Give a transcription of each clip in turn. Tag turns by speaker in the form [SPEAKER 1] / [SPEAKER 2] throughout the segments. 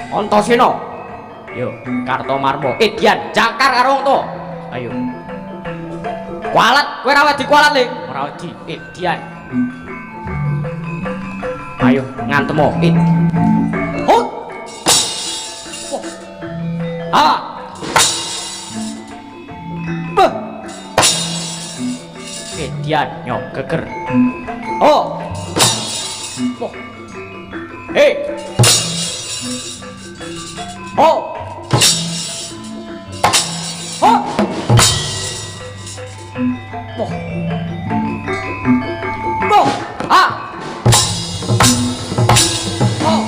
[SPEAKER 1] Antasena. Yo, Kartomarma. Edian jangkar karo wong tuwa. Ayo. Kualat, kowe ora wedi kualat le. Ora wedi, Edian. Ayo, ngantemo. Hut. Ah. Beh. Edian nyok geger. Oh. Oh. Hei. Oh. Oh. Oh. Oh. Ah. Oh.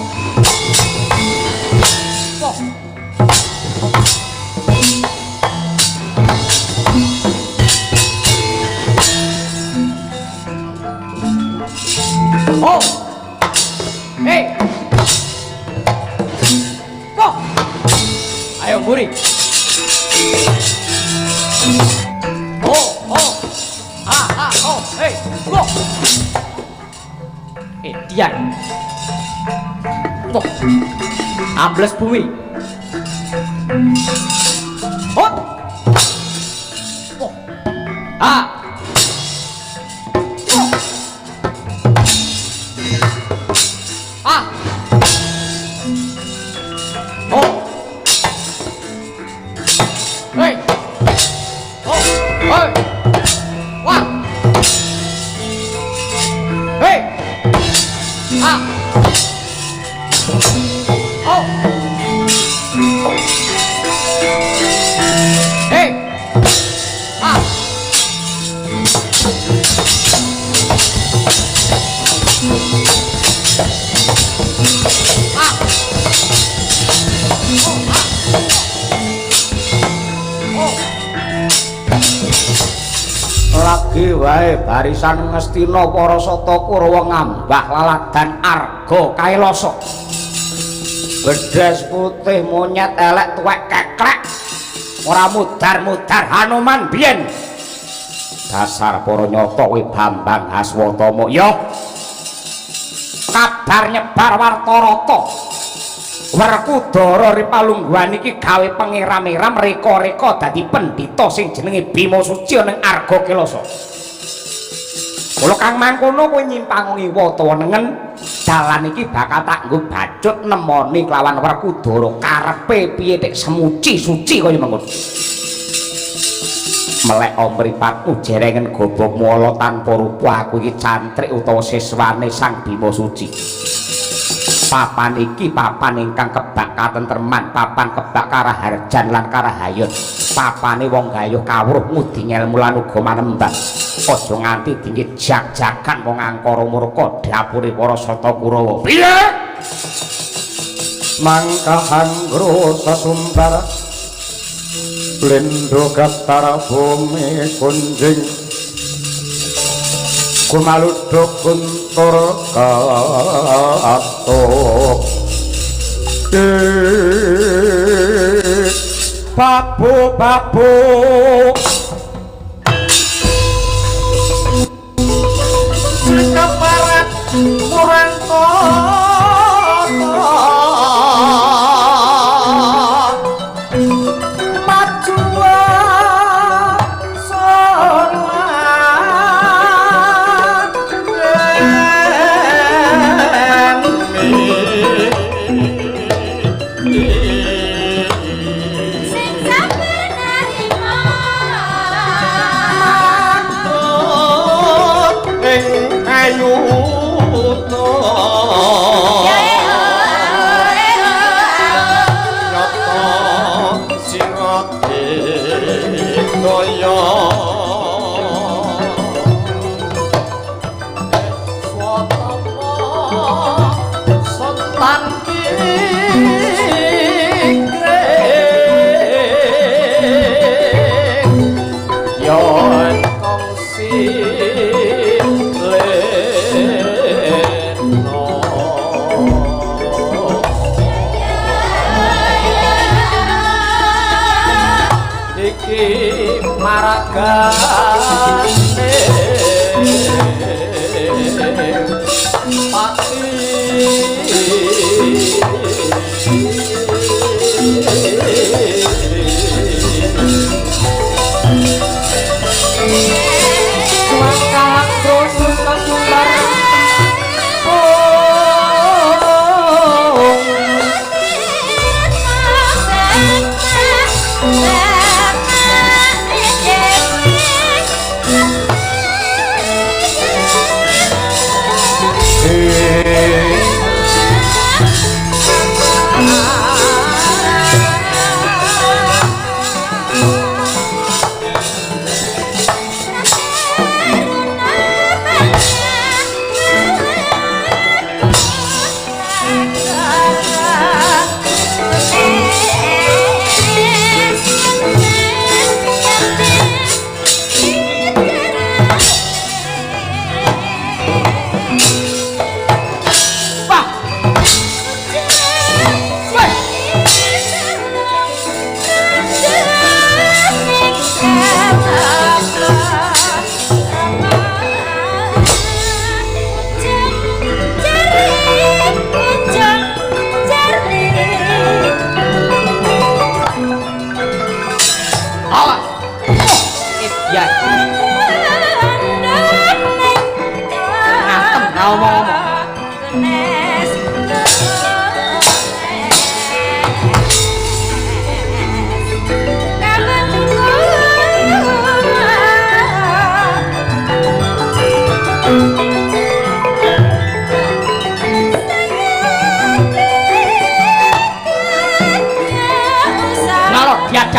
[SPEAKER 1] Oh. Oh. Hey. Oh. Ayo mburi. Oh, oh. Ah, oh. Hey. Go. Dian. Oh. Ambles bumi. Oh. Oh. Ah. Ah. Oh. Hey. Oh. Hey. Wah. Hey. Ah. Oh. Hey. Ah.
[SPEAKER 2] Lagi wae barisan Ngastina para sata Kurawa ngambah laladan arga kailasa. Bedhes putih monyet elek tuwek keklek. Ora mudar-mudar Hanuman biyen. Dasar para nyata kuwi Bambang Haswatama ya. Kabar nyebar warta-rata. Werkudara Ripalungguhan iki gawe pengiram-iram reka-reka dadi pendhita sing jenenge Bima Suci ning Arga Kelasa. Kula kang mangkono kowe nyimpangi wata nengen dalan iki bakal tak nggo bacut nemoni kelawan Werkudara karepe piye nek semuci suci kaya mengkono. Melek mripatmu jerengen gobok mula tanpa rupa aku iki cantrik utawa siswane Sang Bima Suci. Papan iki papan ingkang kebak katentreman, papan kebak karaharjan lan karahayon. Papane wong gayuh kawruh ngudi ngelmu lan uga manembah. Aja nganti dingit jag-jagan wong angkara murka dapure para sata Kurawa. Piye? Mangka anggro sesumbar blendo gatara bumi kunjing kumaluduk kuntur kato babu-babu keparat muranto maragane pati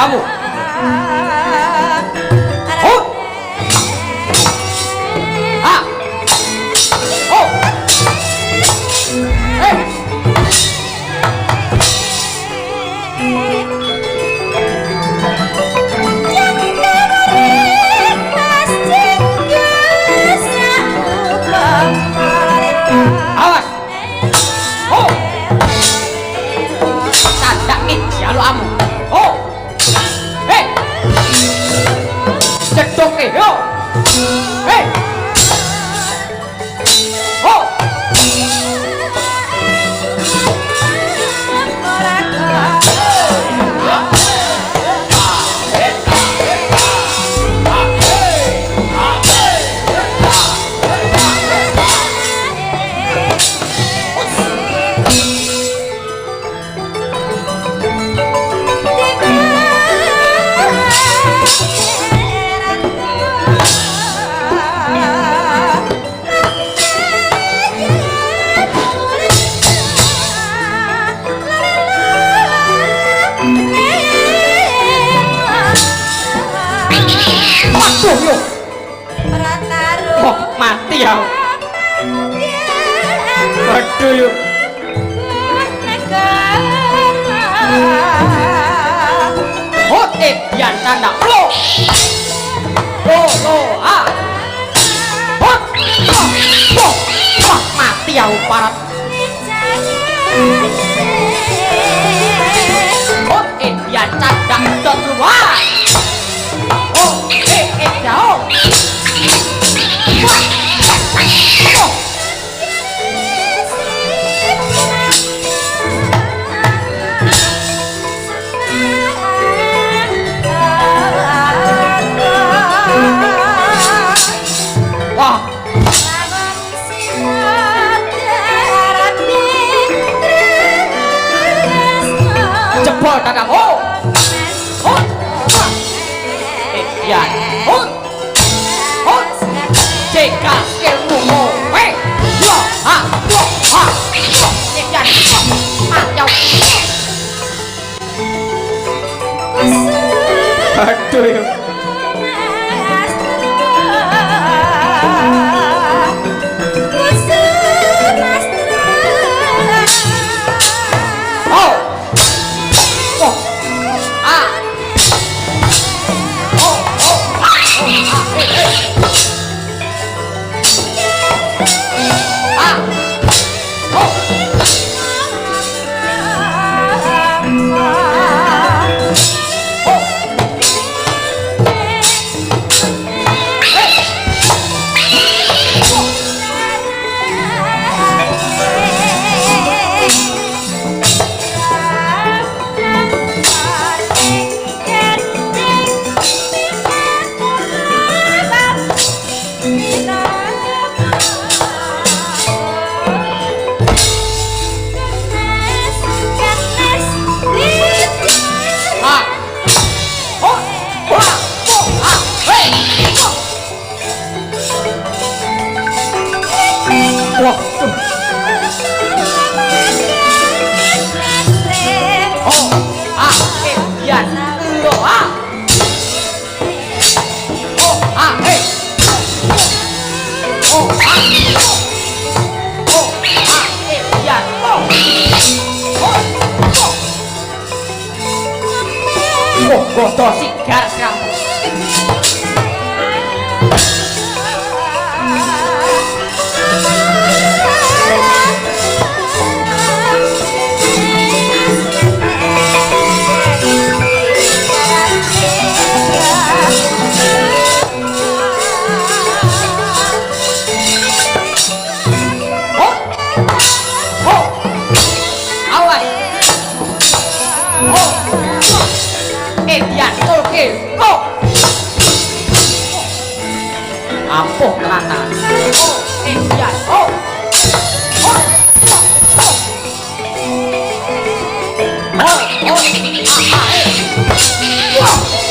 [SPEAKER 1] kamu. Oh. Ah. Oh. Awas. Oh. Tandake jalukamu. Oh. Hei. Cedoke yo. Hei. Oh. Waduh yo. Oh, mati ya. Waduh yo. Oh, biar tanda. Lo. Lo, ah. Oh, oh. Wah, mati ya parat. Oh, biar tanda dot luar. Oh, jauh. Wah. Oh. Wah. Jebol dadam. Oh. Oh. Ya. Oh. Oh. Jeka ilmu. Weh. Yo. Ha. Yo. Ha. Yo. Ya. Macau. Aduh yo. Oh. Oh. Ah. Oh. Oh. Ah. Ah. Oh. Wah, tuh. Oh, ah, biar lo ah. Oh, ah, oh, ah. Oh, ah, biar lo. Oh, oh. Oh, gotoh sigar kamu. Ampuh kelana. Oh, iya. Oh. Oh. Oh. Oh. Oh.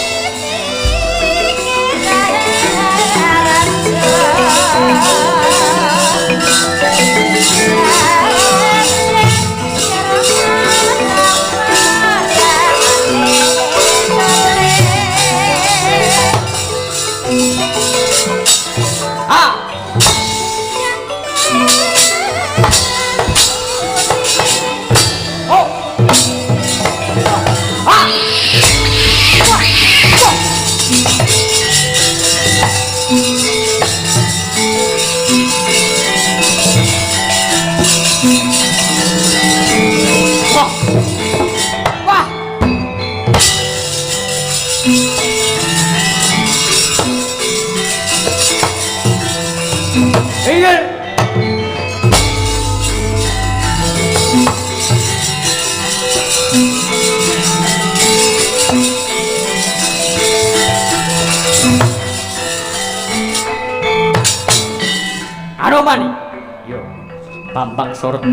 [SPEAKER 1] Bambang Surut.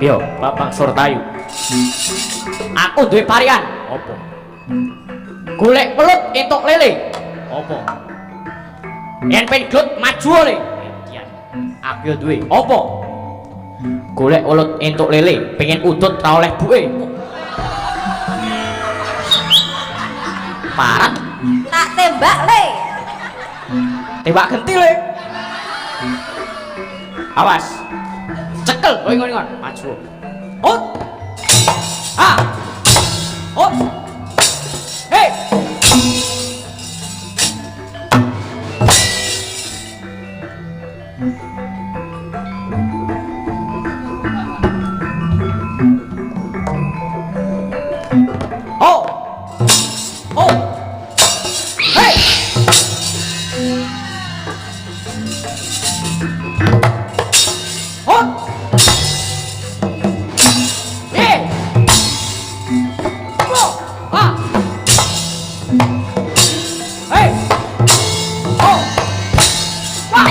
[SPEAKER 1] Yo, Bambang Surtayu. Aku duwe parian. Apa? Golek pelut entuk lele. Apa? Yen pengen maju le. Aku yo duwe. Apa? Golek ulut entuk lele, pengen udut ta oleh buke. Parat.
[SPEAKER 3] Tak tembak le.
[SPEAKER 1] Tembak genti le. Awas. Cekel kowe ngon-ngon, maju. Ut. Ah. Ut. Hei. Oh. Oh. Hei. Hot. Hey. Oh. Ah. Hey. Oh. Ah.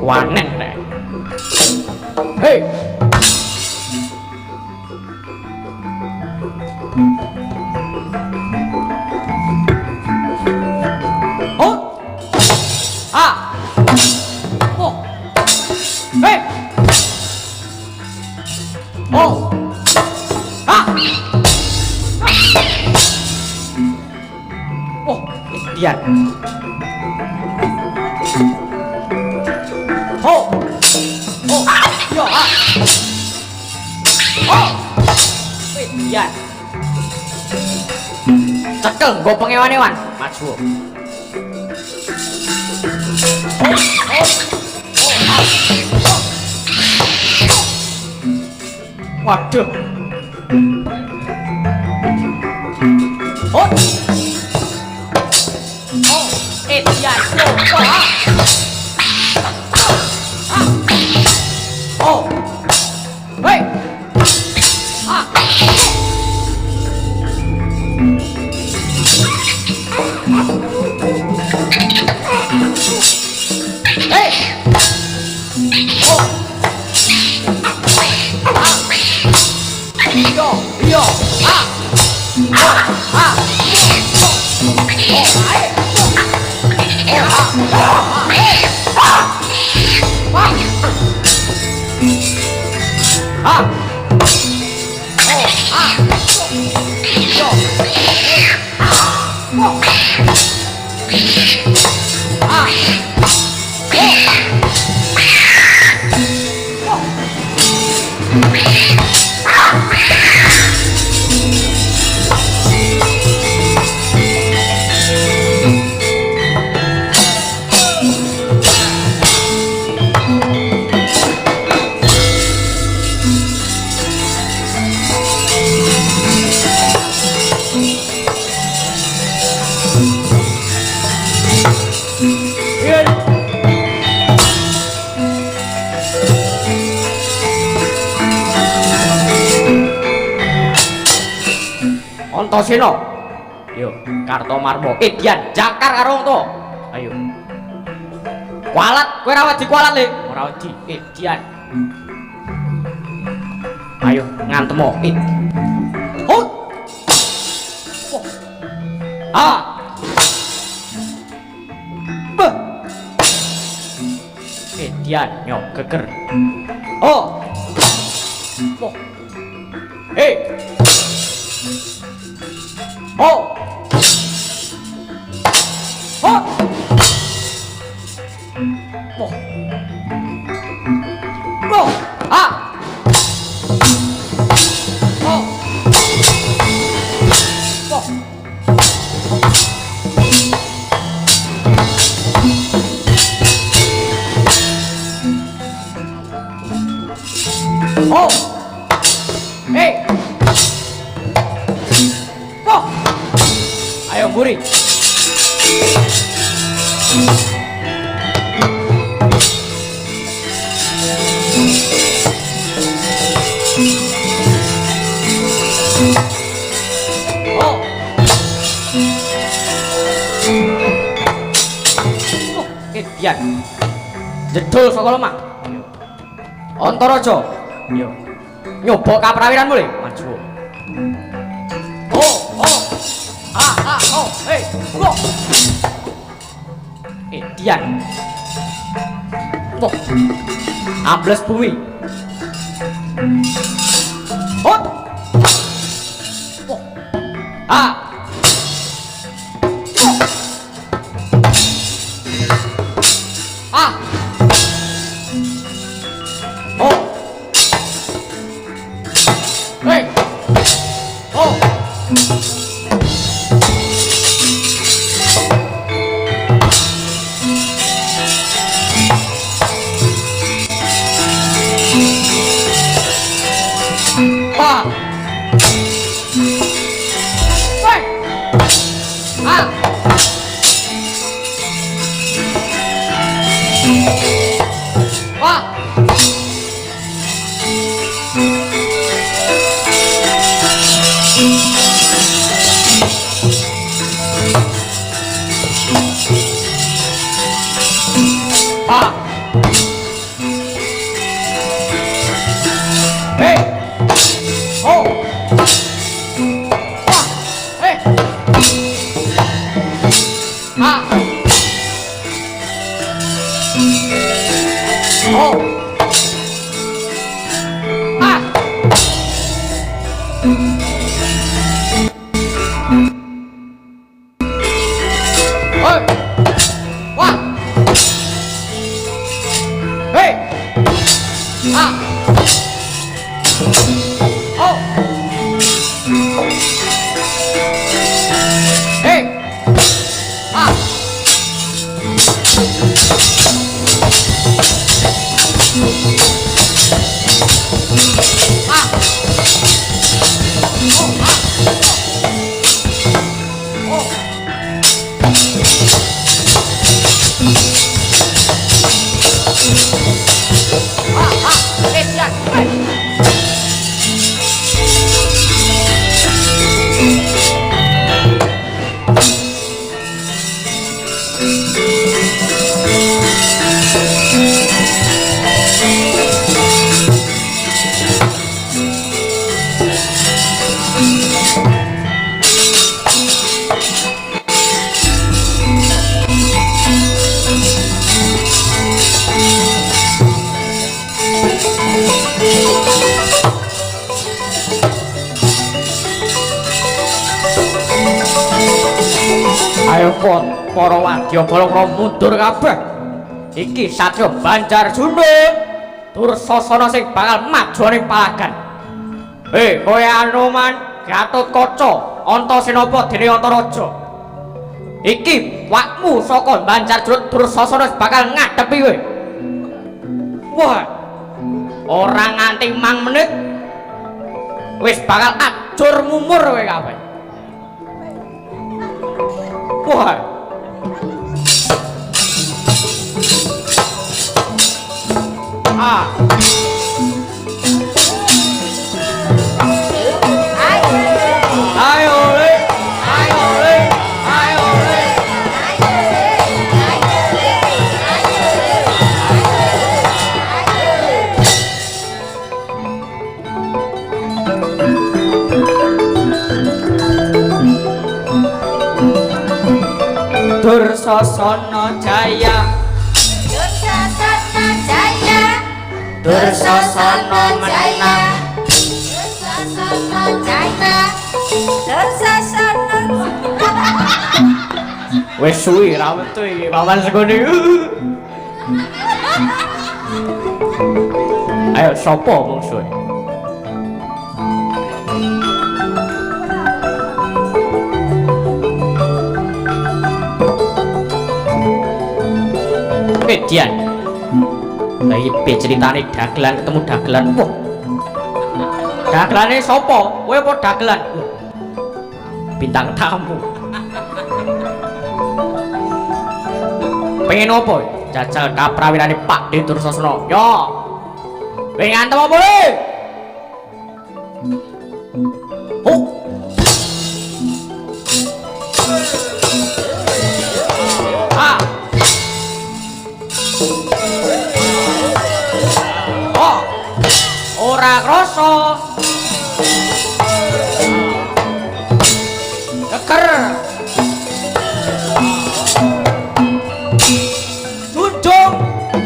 [SPEAKER 1] Wanen deh. Hei. Oh. Ah. Oh. Hei. Oh. Ah. Oh, ikhtiar. Oh. Oh. Yo. Ah. Oh. Ikhtiar. Cekel nggo pengewan-ewan. Maju. Waduh. Oh. Oh, iya, wah. Oh. Hei. Ah. Hei. Oh. Yo, yo, ah, oh, ah, oh, ayo, oh, ah, yo, Antasena. Yo, Kartomarma. Dian jakar karo to. Ayo. Kualat, kowe ora wedi kualat le. Ora wedi. Dian. Ayo ngantemo. Hut. Ah. Beh. Dian, yo geger. Oh. Oh. Hei. Oh. Oh. Oh. Oh. Ah. Oh. Oh. Oh. Hey. Oh. Ayo Oh. Edian. Jedul saka lemah. Antaraja. Yo. Nyoba kaprawiran mulih. Maju. Oh, oh. Oh, hey. Go. Edian. Wah. Ambles bumi. Hot. Wah. Ah. Ah. Oh. Hey. Oh. Ah. Hey. Ah. Wah. Ah. Hey. Oh. Wah. Hey. Ah. Oh. Ah. Oi. Wah. Hey. Ah. Oh. Hey. Ah. Ah. Oh. Ah. Oh. Ah. Ah. Edian. Hey. Ayo para wadya bala mundur kabeh. Iki Satya Banjarjuna Dursasana sing bakal maju ning palagan. Kowe Anoman, Gatotkaca, Antasénapa dene Antaraja. Iki wakmu saka Banjarjuna Dursasana bakal ngadepi kowe. Wah. Ora nganti mang menit wis bakal ajur mumur kowe kabeh. Wah. Ah. Ayo le, ayo le, ayo le. Dursasana Jaya,
[SPEAKER 3] Dursasana Jaya,
[SPEAKER 1] Dursasana menang.
[SPEAKER 3] Dursasana Jaya, Dursasana.
[SPEAKER 1] Wes suwi ra metu iki papan segone. Ayo sapa mungsuhe? Dian. Lah iki ceritane dagelan ketemu dagelan. Wah. Dagelane sapa? Kowe apa dagelan? Bintang tamu. pengen apa? Jajal kaprawirane Pak De Dursasana. Yo. Pengen ngantem apa le? Oh. Ah. Oh. Ora krasa. Keker. Junjung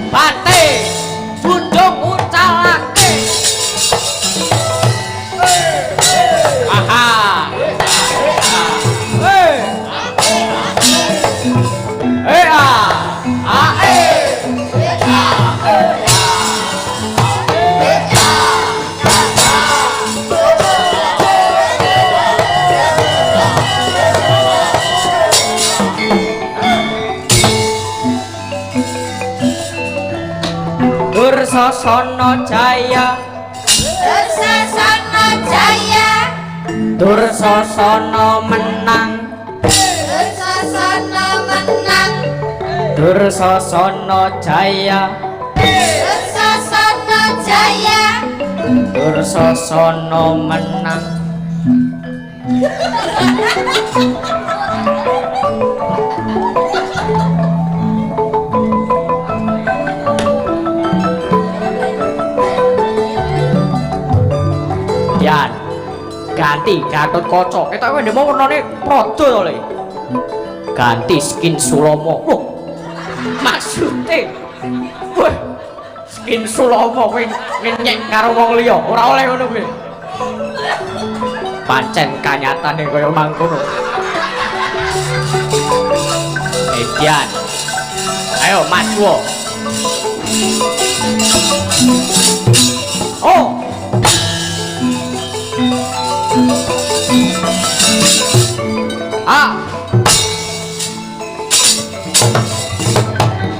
[SPEAKER 1] bate, junjung ucalake. Aha. Dursasana Jaya,
[SPEAKER 3] Dursasana Jaya,
[SPEAKER 1] Dursasana menang,
[SPEAKER 3] Dursasana menang,
[SPEAKER 1] Dursasana Jaya,
[SPEAKER 3] Dursasana Jaya,
[SPEAKER 1] Dursasana menang. Yan, ganti Gatot Kaca. Kita wis ndemo wernane praja to le. Ganti skin Sulama. Loh. Maksude. Wah. Skin Sulama kowe ngenyek karo wong liya, ora oleh ngono kuwi. Pancen kanyatane kaya mangkono. Edian. Ayo Mas Wo. Oh. Ah.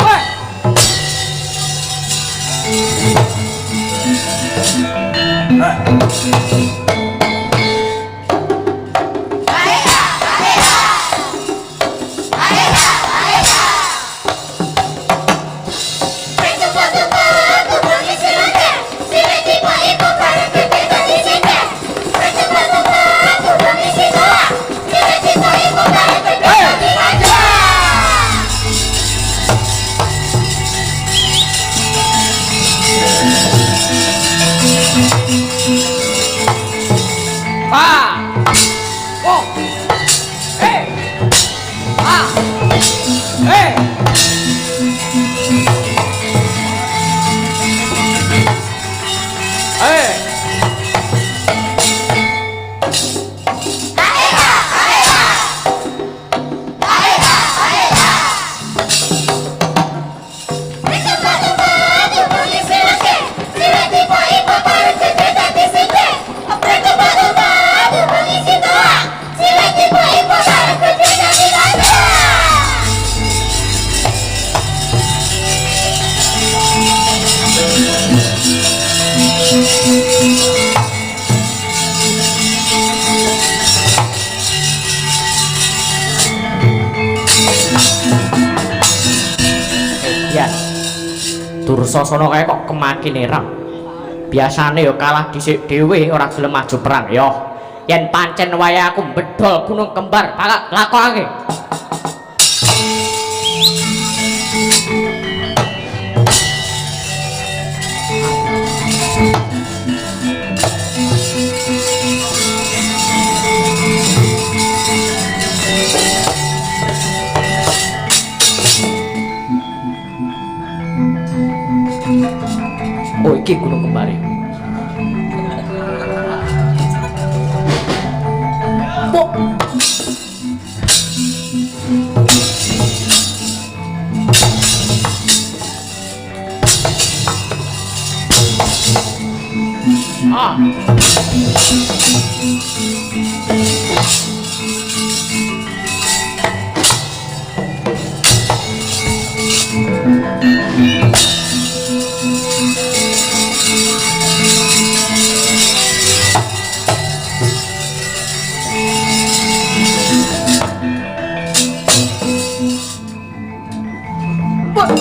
[SPEAKER 1] Weh. Ah. Oh. Hey. Ah. Hey. Hey. Ya, Dursasana kae kok kemakin erang. Biasane ya kalah dhisik dhewe ora gelem maju perang ya. Yen pancen wayahe aku bedol Gunung Kembar, bakal lakokake. Oh, iki Gunung Kembar. Kok ah. Kowe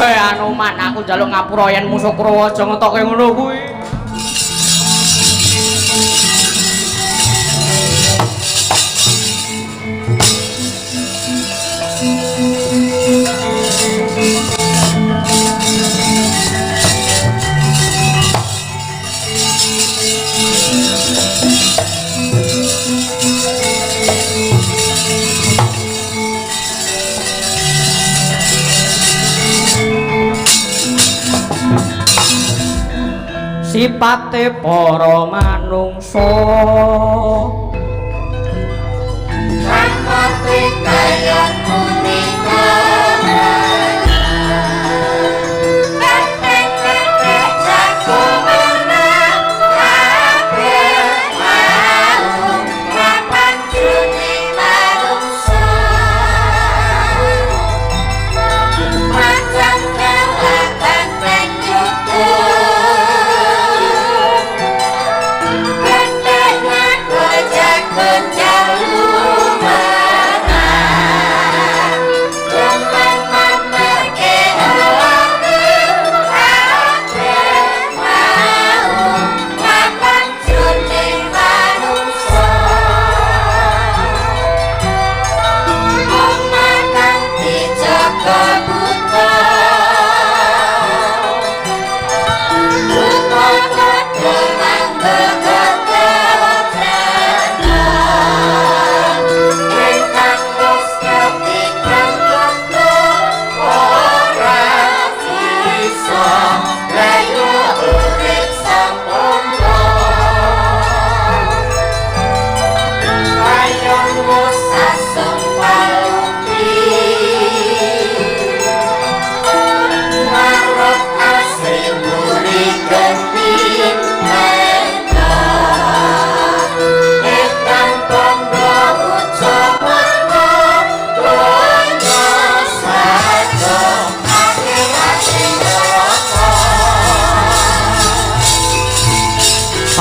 [SPEAKER 1] anu man aku njaluk ngapura yen musuh Kurawa aja ngetoke ngono kuwi. Sipate para manungsa
[SPEAKER 3] Ramate kaya punika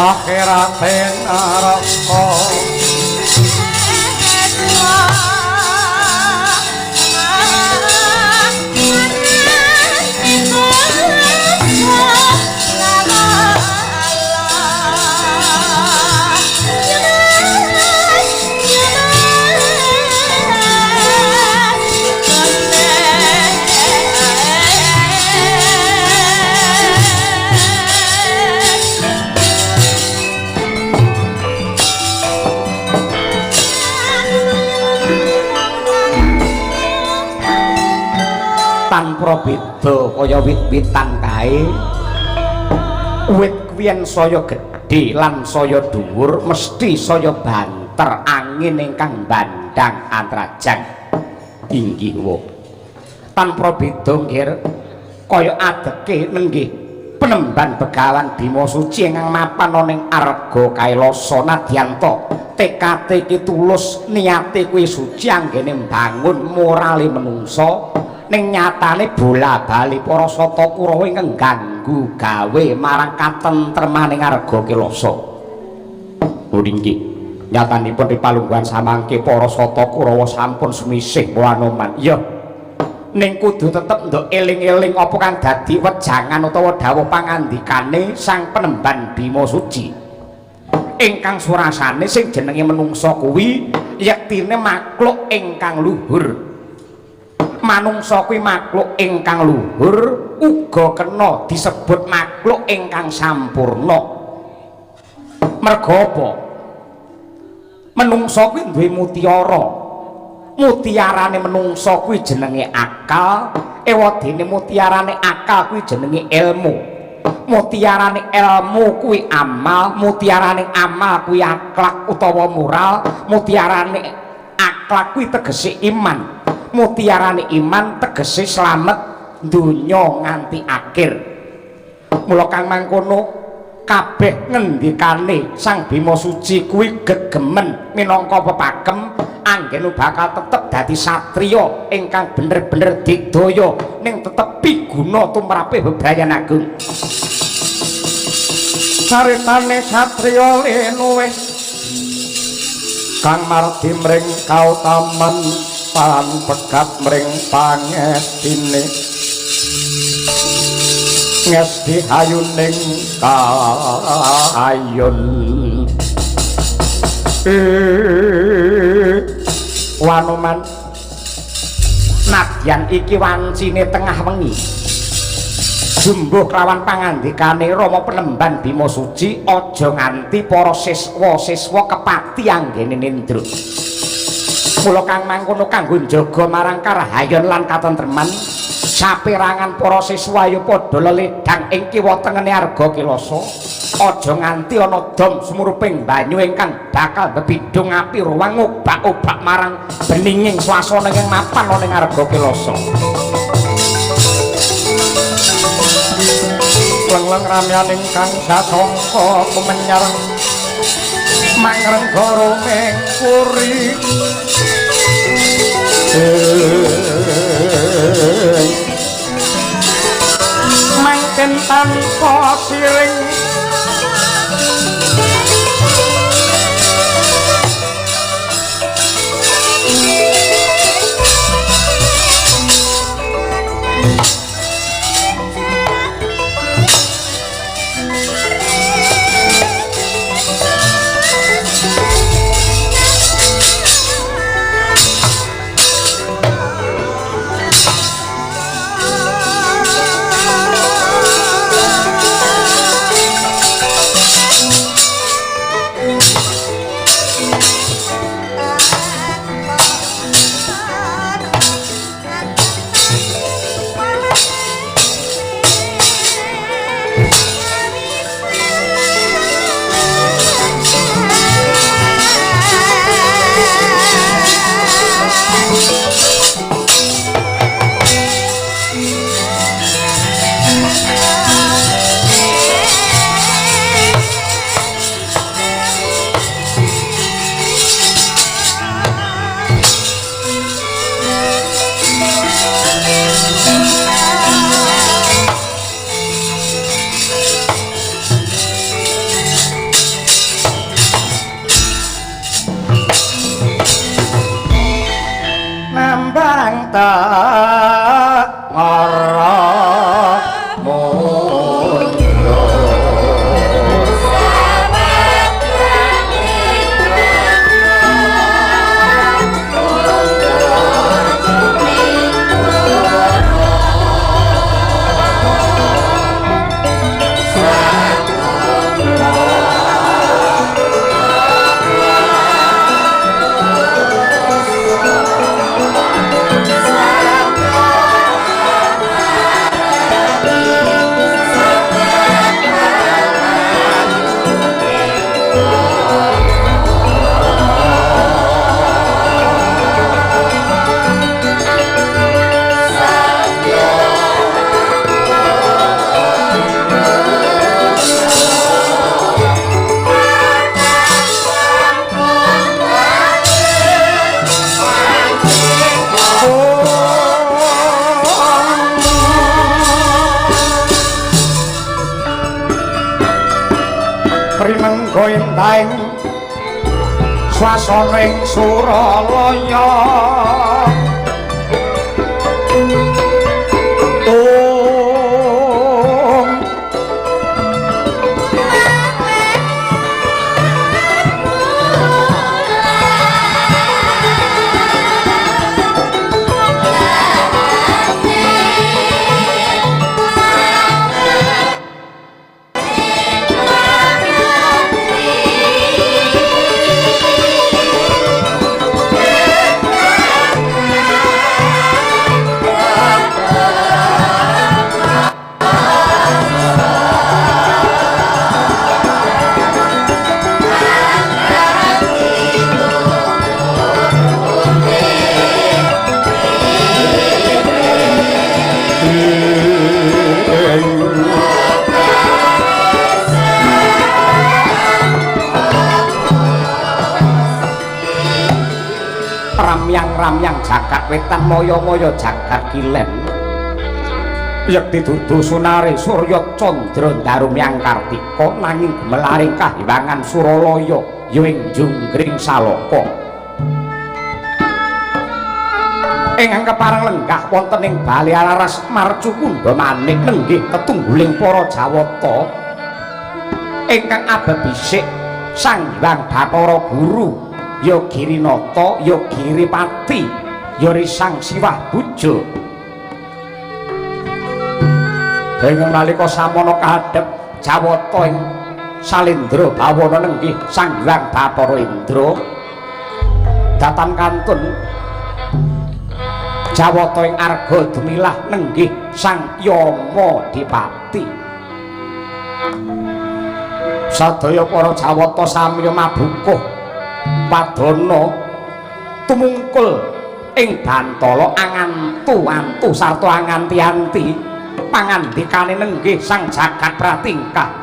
[SPEAKER 2] akhirate neraka tanpa beda kaya wit-witan kae wit kuwi saya gedhe lan saya dhuwur mesti saya banter angin ingkang bandang antrajang inggih wa tanpa beda nggih kaya adeke nenggih penemban Begawan Bima Suci ingkang mapan ana ning Arga Kailasa Nadyanta tekate iki tulus niate kuwi suci anggene mbangun morale menungsa ning nyatane bola-bali para sata Kurawa ingkang ganggu gawe marang katentremaning Arga Kailasa. Nggih, nyatanipun ripalungguhan samangke para sata Kurawa sampun semisih Wanoman. Ya, ning kudu tetep nduk eling-eling apa kang dadi wejangan utawa dawuh pangandikane Sang Penemban Bima Suci. Ingkang surasane sing jenenge menungsa kuwi yektine makhluk ingkang luhur. Manungsa kuwi makhluk ingkang luhur uga kena disebut makhluk ingkang sampurna. Merga apa? Menungsa kuwi duwe mutiara. Mutiarane menungsa kuwi jenenge akal, ewadene mutiarane akal kuwi jenenge ilmu. Mutiarane ilmu kuwi amal, mutiarane amal kuwi akhlak utawa moral, mutiarane akhlak kuwi tegese iman. Mutiarane iman tegese slamet donya nganti akhir. Mula kang mangkono kabeh ngendikane Sang Bima Suci kuwi gegemen minangka pepagem anggene bakal tetep dadi satriya ingkang bener-bener digdaya ning tetep piguna tumrape bebrayan agung. Caritane satriya linuwe kang mardi mring kautaman pan pegat mring pangestine ngesti hayuning kayun Wanuman nadyan iki wancine tengah wengi jumbuh kelawan pangandikane Rama Penemban Bima Suci aja nganti para siswa-siswa kepati anggene nindra. Mula kang mangkono kanggo njaga marang karahayon lan katentreman saperangan para siswa ya padha leledang ing kiwa tengene arga Kilasa. Aja nganti ana dom sumuruping banyu ingkang bakal bebidung api ruwang obak-obak marang beninging swasana ing mapan ana ing arga Kilasa. Leng-leng ramyan ingkang satangka kumenyar mangrengga mengkuri mangken tanpa siring swasana ing Suralaya ramyang jagat wetan moyo-moyo jagat kilen yekti dudu sunare surya candra darumyang kartika nanging gemelaring kahiwangan suralaya ya ing junggring saloka ingkang kepareng lenggah wonten ing bali Alaras Marcukunda manik nenggih tetungguling para Jawata ingkang abebisik Sang Hyang Bathara Guru ya Girinata ya Giripati ya Risang Siwah Buja dengan nalika samono kahadhep Jawata ing Salendra bawana nenggih Sang Hyang Bathara Indra datan kantun Jawata ing arga demilah nenggih Sang Yama Dipati sadaya para Jawata sami mabukuh padana tumungkul ing Bantala angantu-antu sarta anganti-anti pangandikane nenggih Sang Jagat Pratingkah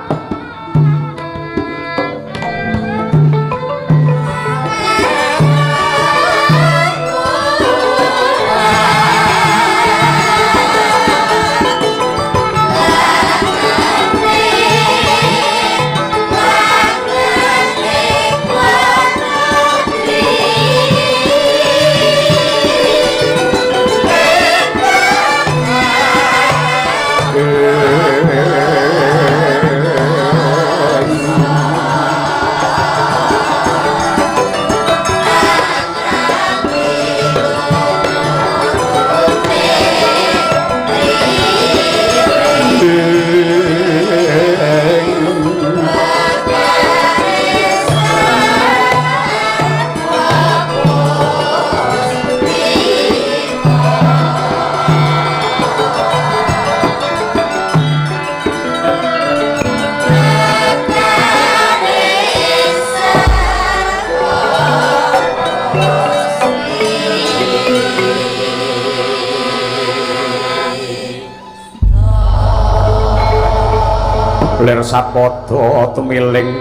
[SPEAKER 2] lir sapada tumiling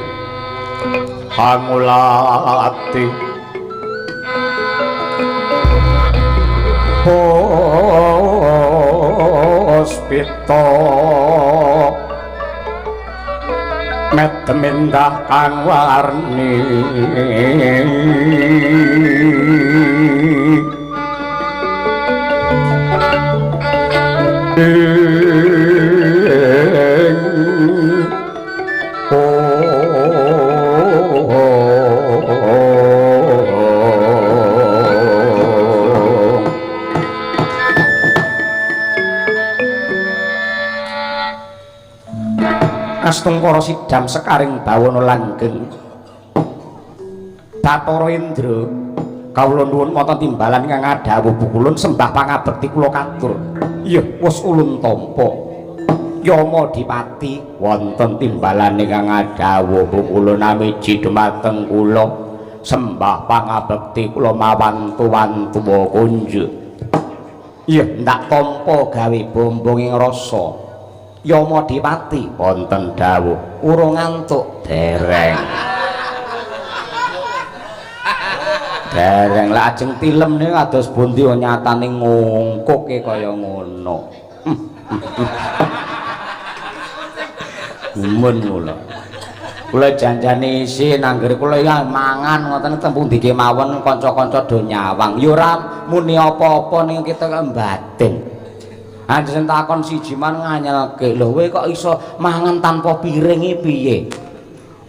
[SPEAKER 2] pangulati hospita metemindah kang warni Astung para sidam sekaring bawana langgeng Bathara Indra kawula nuwun wonten timbalan ingkang adhawuh pukulun sembah pangabekti kula katur iya wis ulun tampa Yama Dipati wonten timbalan ingkang adhawuh pukulun amiji dumateng kula sembah pangabekti kula mawantu-wantu kunjuk iya ndak tampa gawe bombong ing rasa Yama Dipati wonten dawuh urung ngantuk dereng lah ajeng tilem niku kados pundi nyatane ngungkuke kaya ngono gumun kula janjane isin anggere kula ya mangan ngoten tempung ndi kemawon kanca-kanca do nyawang ya ora muni apa-apa ning kita batin Anjen takon siji man nganyelke lho kowe kok iso mangan tanpa piringi piye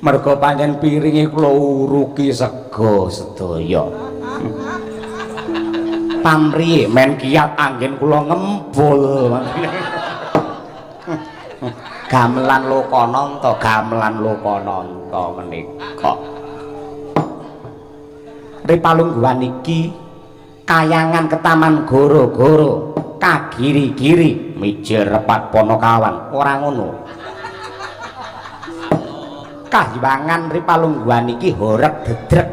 [SPEAKER 2] mergo pancen piringi kula uruki sega sedaya pamriye men kiat anggen kula ngembul gamelan lokananta menika Ripalungguhan iki kayangan ketaman goro-goro kagiri-giri mijil repat Ponokawan ora ngono kahiwangan Ripalungguhan iki horeg dedreg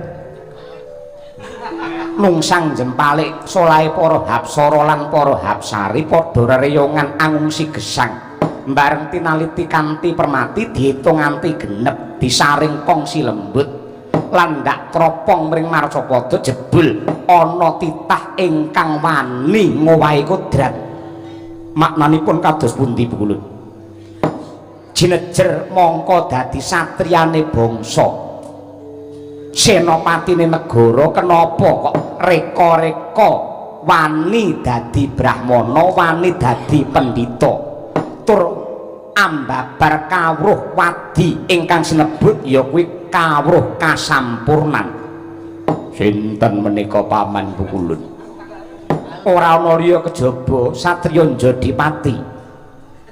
[SPEAKER 2] nungsang jempalik solahe para hapsara lan para hapsari padha rereyongan angungsi gesang bareng tinaliti kanthi permati diitung nganti genep disaring kongsi lembut landak tropong mring Marcapada jebul ana titah ingkang wani ngowahi kodrat. Maknanipun kados pundi Bukulun? Jinejer mongko dadi satriyane bangsa. Senopatine negara kenapa kok reka-reka wani dadi brahmana, wani dadi pendhita. Tur ambabar kawruh wadi ingkang sinebut ya kuwi kawruh kasampurnan. Sinten menika paman Bukulun? Ora ana liya kejaba satriya Jodipati.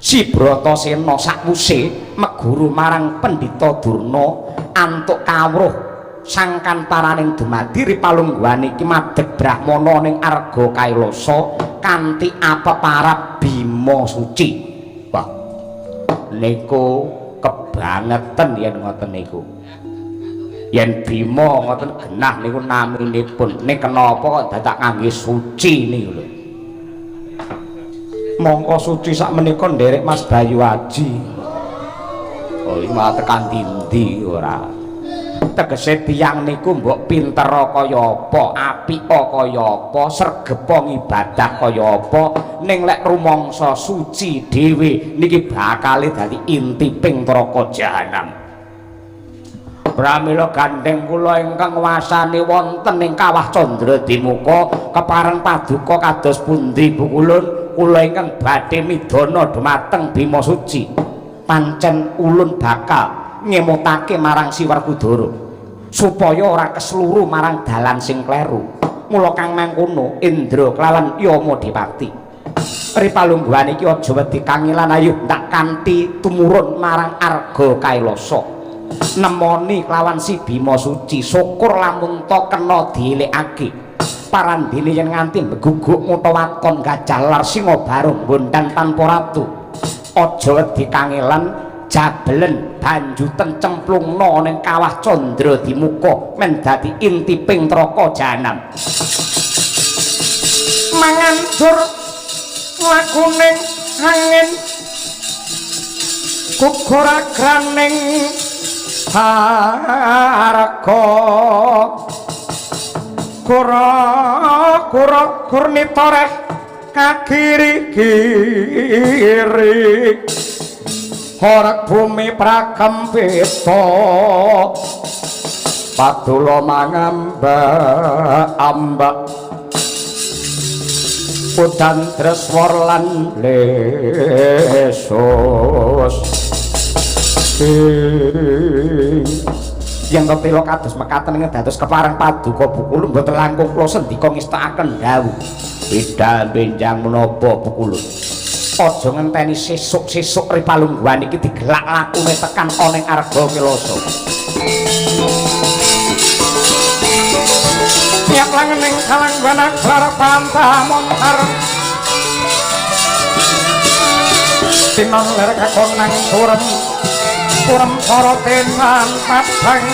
[SPEAKER 2] Si Bratasena sakwuse meguru marang Pendhita Durna antuk kawruh sangkantaraning dumadi ripalungguhan iki madheg brahmana ning Arga Kailasa kanthi apeparab Bima Suci. Wah, niku kebangetan yen ngoten niku. Yen Bima ngoten genah niku naminipun. Ning kenapa kok dadak ngangge suci niku lho. Mongko suci sak menika nderek Mas Bayu Aji. Oh, iki malah tekan dindi ora. Tegese tiyang niku mbok pinter kaya apa, apik kaya apa, sregepa ngibadah kaya apa, ning lek rumangsa suci dhewe niki bakal dadi intiping neraka jahanam. Pramila gandeng kula ingkang wasani wonten ing Kawah Candradimuka kepareng paduka kados pundi Bukulun? Kula ingkang badhe midana dhumateng Bima Suci. Pancen ulun bakal ngemutake marang Si Werkudara supaya ora kesluru marang dalan sing kleru. Mula kang mangkono Indra kelawan Yamadipati. Ripalungguhan iki aja wedi kangilan, ayo ndak kanthi tumurun marang Arga Kailasa. Nemoni kelawan Si Bima Suci, syukur lamun to kena dielekake. Parandene yen nganti beguguk ngutawaton Gajah Lar Singa Barung bondan tanpa ratu. Aja wedi kangelan, jabelen banjuten cemplungna ning Kawah Candradimuka men dadi intiping neraka jahanam. Mangandur lakuning angin gugur agraning harga kura kurnitoreh kagiri-giri horeg bumi prakempita padula mangambak-ambak udan treswar lan lesus yang kepila kados mekaten ing dados kepareng paduka Bukulun mboten langkung kula sendika ngestakaken dawuh beda benjang menapa Bukulun aja ngenteni sesuk-sesuk ripalungguhan iki digelak lakune tekan ana ing Arga Kailasa. Tiap langening kalangguhan aglar pantah montar tinon ler kakonang turem kurem sorotin manpatang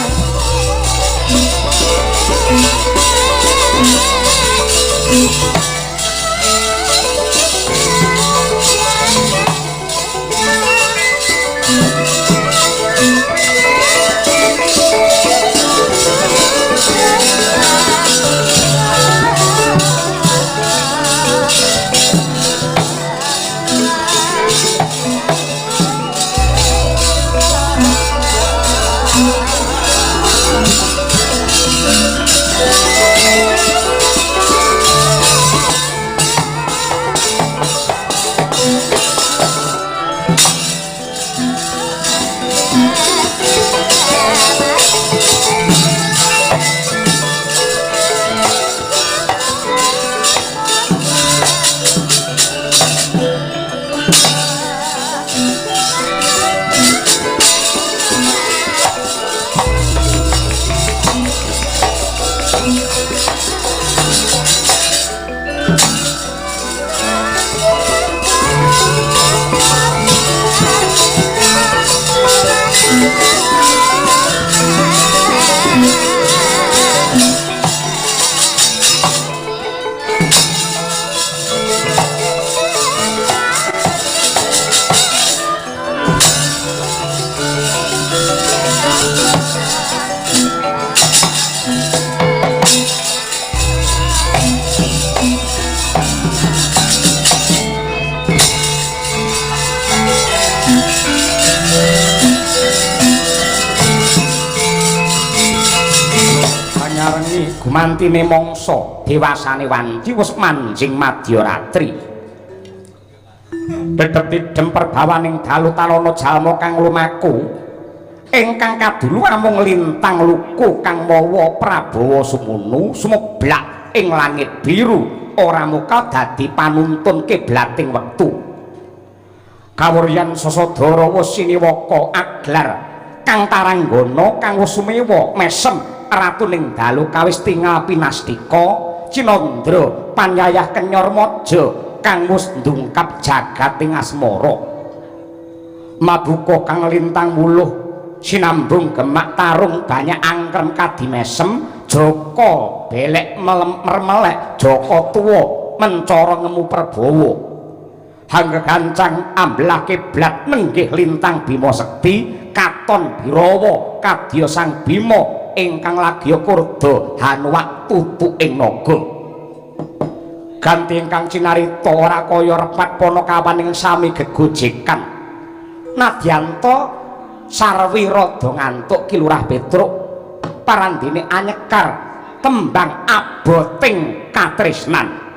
[SPEAKER 2] nganti gumantine mangsa dewasane wanci wis manjing madya ratri. Dedep-dedem perbawaning dalu talana jalma kang lumaku ingkang kadulu amung lintang luku kang mawa Prabawa Sumunu sumeblak ing langit biru ora muka dadi panuntun kiblating wektu. Kawuryan Sasadara wis siniwaka aglar kang taranggana kang wis sumewa mesem ratuning dalu kawis tingal pinastika Cinandra panyayah kenyor maja kang wis ndungkap jagating asmara. Mabuka kang lintang muluh sinambung gemak tarung banyak angkrem kadimesem Jaka belek mermelek Jaka tuwa mencara ngemu Prabawa. Hanggegancang amblah kiblat nenggih lintang Bima Sekti katon Birawa kadya Sang Bima ingkang lagi kurda hanuwak tutuk ing naga. Ganti ingkang cinarita ora kaya repat Panakawaning sami gegojekan. Nadyanta sarwi rada ngantuk Ki Lurah Petruk parandene anyekar tembang aboting katresnan.